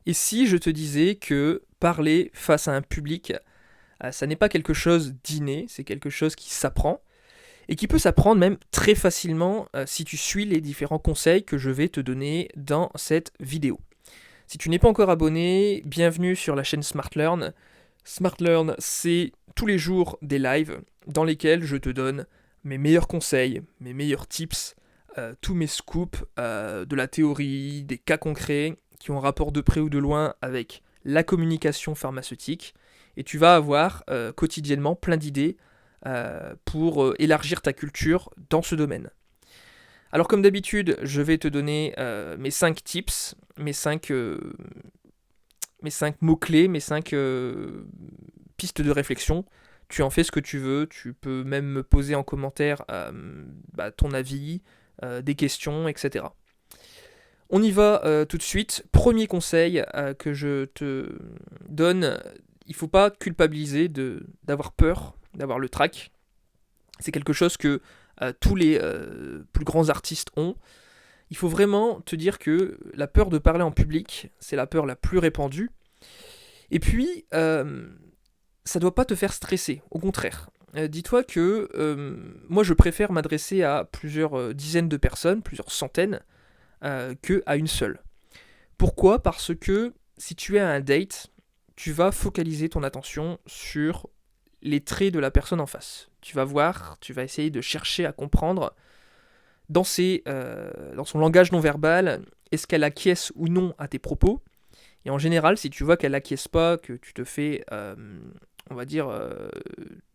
Et si je te disais que parler face à un public, ça n'est pas quelque chose d'inné, c'est quelque chose qui s'apprend, et qui peut s'apprendre même très facilement si tu suis les différents conseils que je vais te donner dans cette vidéo. Si tu n'es pas encore abonné, bienvenue sur la chaîne SmartLearn. SmartLearn, c'est tous les jours des lives dans lesquels je te donne mes meilleurs conseils, mes meilleurs tips, tous mes scoops, de la théorie, des cas concrets qui ont rapport de près ou de loin avec la communication pharmaceutique. Et tu vas avoir quotidiennement plein d'idées pour élargir ta culture dans ce domaine. Alors comme d'habitude, je vais te donner mes 5 tips, mes 5 mots-clés, mes 5 pistes de réflexion. Tu en fais ce que tu veux, tu peux même me poser en commentaire ton avis, des questions, etc. On y va tout de suite. Premier conseil que je te donne, il ne faut pas culpabiliser d'avoir peur, d'avoir le trac. C'est quelque chose que tous les plus grands artistes ont. Il faut vraiment te dire que la peur de parler en public, c'est la peur la plus répandue. Et puis, ça ne doit pas te faire stresser, au contraire. Dis-toi que moi, je préfère m'adresser à plusieurs dizaines de personnes, plusieurs centaines, qu'à une seule. Pourquoi ? Parce que si tu es à un date, tu vas focaliser ton attention sur les traits de la personne en face. Tu vas voir, tu vas essayer de chercher à comprendre dans son langage non verbal, est-ce qu'elle acquiesce ou non à tes propos. Et en général, si tu vois qu'elle acquiesce pas, que tu te fais, on va dire,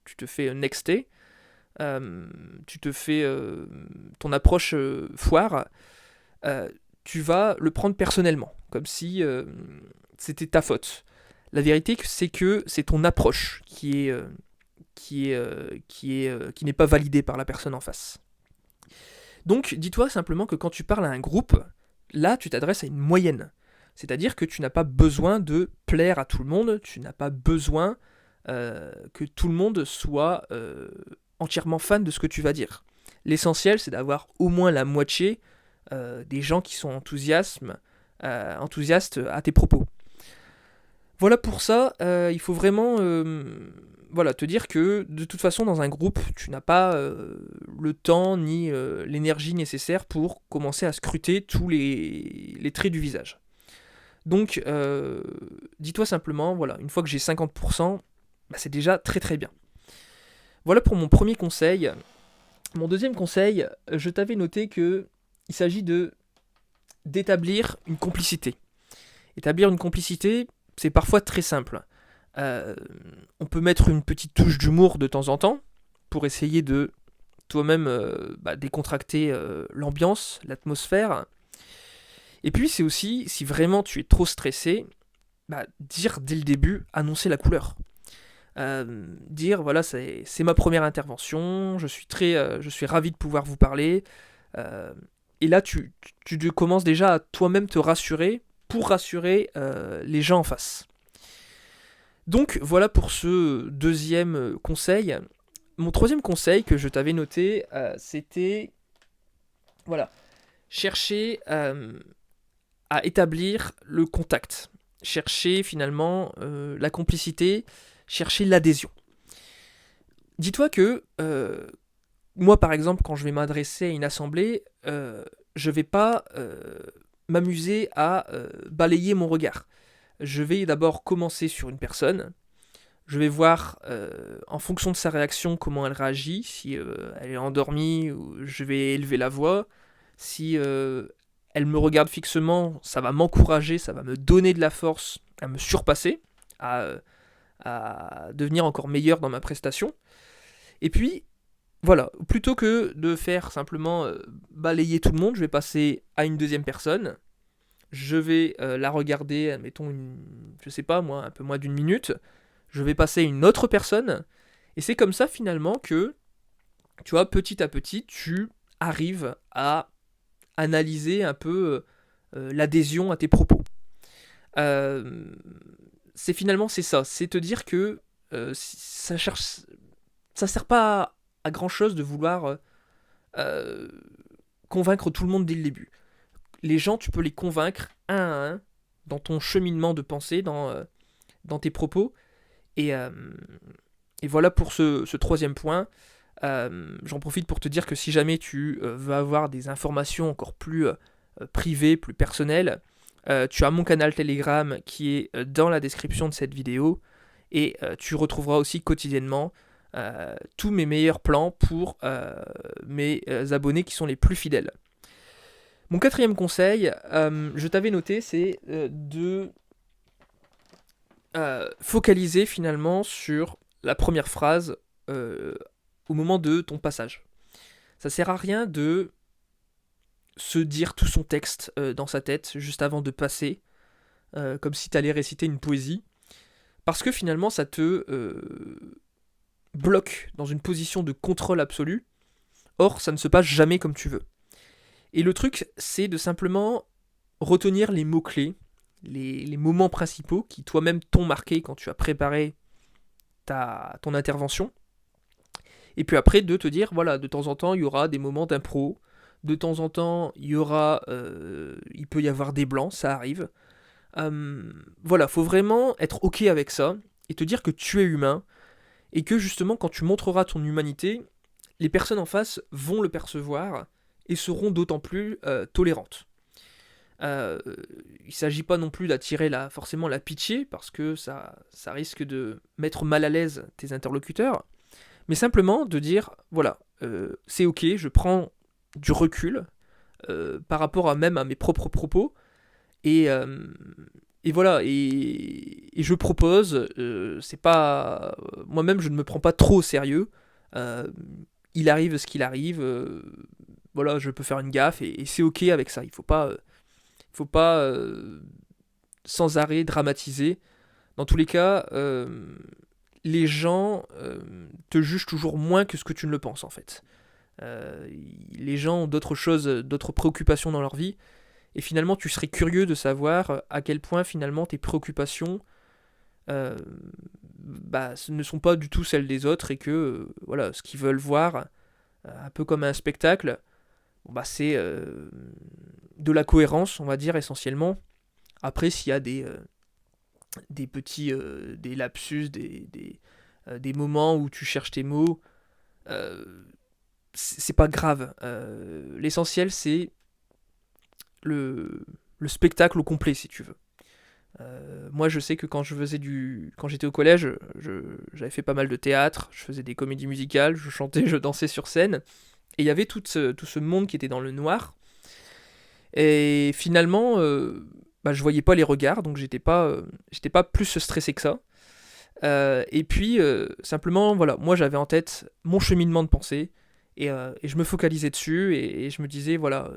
tu te fais nexter, tu te fais ton approche foire, tu vas le prendre personnellement, comme si c'était ta faute. La vérité, c'est que c'est ton approche qui n'est pas validée par la personne en face. Donc, dis-toi simplement que quand tu parles à un groupe, là, tu t'adresses à une moyenne. C'est-à-dire que tu n'as pas besoin de plaire à tout le monde, tu n'as pas besoin que tout le monde soit entièrement fan de ce que tu vas dire. L'essentiel, c'est d'avoir au moins la moitié des gens qui sont enthousiastes à tes propos. Voilà pour ça, il faut vraiment te dire que de toute façon dans un groupe, tu n'as pas le temps ni l'énergie nécessaire pour commencer à scruter tous les traits du visage. Donc dis-toi simplement, voilà, une fois que j'ai 50%, c'est déjà très très bien. Voilà pour mon premier conseil. Mon deuxième conseil, je t'avais noté que il s'agit d'établir une complicité. Établir une complicité, c'est parfois très simple. On peut mettre une petite touche d'humour de temps en temps pour essayer de toi-même décontracter l'ambiance, l'atmosphère. Et puis c'est aussi, si vraiment tu es trop stressé, dire dès le début, annoncer la couleur. Dire voilà, c'est ma première intervention, je suis ravi de pouvoir vous parler. Et là, tu commences déjà à toi-même te rassurer pour rassurer les gens en face. Donc voilà pour ce deuxième conseil. Mon troisième conseil que je t'avais noté, c'était voilà, chercher à établir le contact, chercher finalement la complicité, chercher l'adhésion. Dis-toi que moi par exemple quand je vais m'adresser à une assemblée, je vais pas m'amuser à balayer mon regard. Je vais d'abord commencer sur une personne, je vais voir en fonction de sa réaction comment elle réagit, si elle est endormie, je vais élever la voix, si elle me regarde fixement, ça va m'encourager, ça va me donner de la force à me surpasser, à devenir encore meilleur dans ma prestation. Et puis, voilà, plutôt que de faire simplement balayer tout le monde, je vais passer à une deuxième personne, je vais la regarder, mettons, je sais pas moi, un peu moins d'une minute, je vais passer à une autre personne, et c'est comme ça finalement que, tu vois, petit à petit, tu arrives à analyser un peu l'adhésion à tes propos. C'est ça, c'est te dire que ça sert pas à grand chose de vouloir convaincre tout le monde dès le début. Les gens, tu peux les convaincre un à un dans ton cheminement de pensée, dans tes propos. Et, euh, et voilà pour ce troisième point. J'en profite pour te dire que si jamais tu veux avoir des informations encore plus privées, plus personnelles, tu as mon canal Telegram qui est dans la description de cette vidéo. Et tu retrouveras aussi quotidiennement tous mes meilleurs plans pour mes abonnés qui sont les plus fidèles. Mon quatrième conseil, je t'avais noté, c'est de focaliser finalement sur la première phrase au moment de ton passage. Ça sert à rien de se dire tout son texte dans sa tête juste avant de passer, comme si tu allais réciter une poésie, parce que finalement ça te bloque dans une position de contrôle absolu. Or, ça ne se passe jamais comme tu veux. Et le truc, c'est de simplement retenir les mots-clés, les moments principaux qui toi-même t'ont marqué quand tu as préparé ton intervention. Et puis après, de te dire, voilà, de temps en temps, il y aura des moments d'impro. De temps en temps, il peut y avoir des blancs, ça arrive. Voilà, faut vraiment être ok avec ça et te dire que tu es humain et que justement, quand tu montreras ton humanité, les personnes en face vont le percevoir et seront d'autant plus tolérantes. Il ne s'agit pas non plus d'attirer forcément la pitié, parce que ça risque de mettre mal à l'aise tes interlocuteurs, mais simplement de dire, voilà, c'est ok, je prends du recul par rapport même à mes propres propos, et voilà, et je propose, c'est pas... moi-même je ne me prends pas trop au sérieux, il arrive ce qu'il arrive, voilà, je peux faire une gaffe, et c'est ok avec ça, il faut pas sans arrêt dramatiser. Dans tous les cas, les gens te jugent toujours moins que ce que tu ne le penses en fait. Les gens ont d'autres choses, d'autres préoccupations dans leur vie, et finalement tu serais curieux de savoir à quel point finalement tes préoccupations ce ne sont pas du tout celles des autres, et que voilà, ce qu'ils veulent voir, un peu comme un spectacle, c'est de la cohérence, on va dire, essentiellement. Après, s'il y a des petits des lapsus, des moments où tu cherches tes mots, c'est pas grave. L'essentiel, c'est le spectacle au complet, si tu veux. Moi, je sais que quand j'étais au collège, j'avais fait pas mal de théâtre, je faisais des comédies musicales, je chantais, je dansais sur scène, et il y avait tout ce monde qui était dans le noir. Et finalement, je voyais pas les regards, donc j'étais pas plus stressé que ça. Et puis, simplement, voilà, moi j'avais en tête mon cheminement de pensée, et je me focalisais dessus, et je me disais, voilà,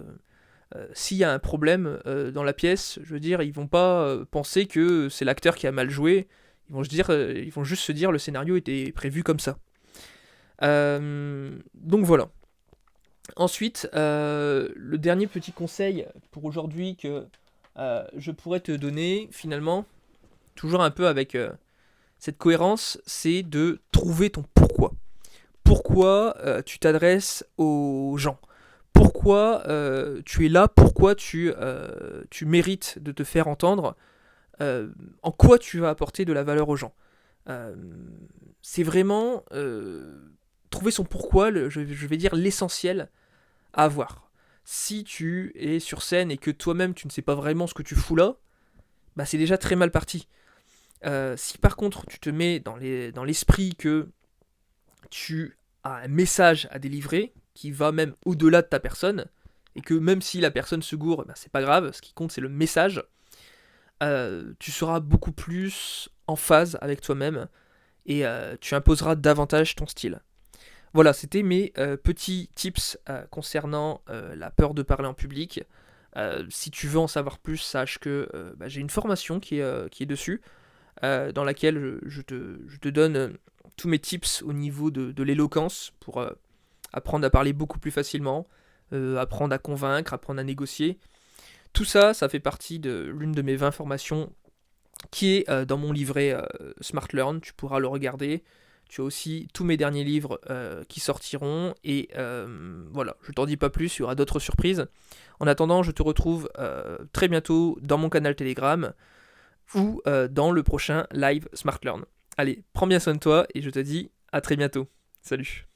s'il y a un problème dans la pièce, je veux dire, ils vont pas penser que c'est l'acteur qui a mal joué, ils vont juste se dire, le scénario était prévu comme ça. Donc voilà. Ensuite, le dernier petit conseil pour aujourd'hui que je pourrais te donner, finalement, toujours un peu avec cette cohérence, c'est de trouver ton pourquoi. Pourquoi tu t'adresses aux gens. Pourquoi tu es là, pourquoi tu mérites de te faire entendre, en quoi tu vas apporter de la valeur aux gens. C'est vraiment trouver son pourquoi, je vais dire l'essentiel à avoir. Si tu es sur scène et que toi-même tu ne sais pas vraiment ce que tu fous là, c'est déjà très mal parti. Si par contre tu te mets dans l'esprit que tu as un message à délivrer qui va même au-delà de ta personne, et que même si la personne se gourre, c'est pas grave, ce qui compte c'est le message, tu seras beaucoup plus en phase avec toi-même, et tu imposeras davantage ton style. Voilà, c'était mes petits tips concernant la peur de parler en public. Si tu veux en savoir plus, sache que j'ai une formation qui est dessus, dans laquelle je te donne tous mes tips au niveau de l'éloquence pour apprendre à parler beaucoup plus facilement, apprendre à convaincre, apprendre à négocier. Tout ça, ça fait partie de l'une de mes 20 formations qui est dans mon livret Smart Learn. Tu pourras le regarder. Tu as aussi tous mes derniers livres qui sortiront. Et voilà, je t'en dis pas plus, il y aura d'autres surprises. En attendant, je te retrouve très bientôt dans mon canal Telegram ou dans le prochain live Smart Learn. Allez, prends bien soin de toi et je te dis à très bientôt. Salut.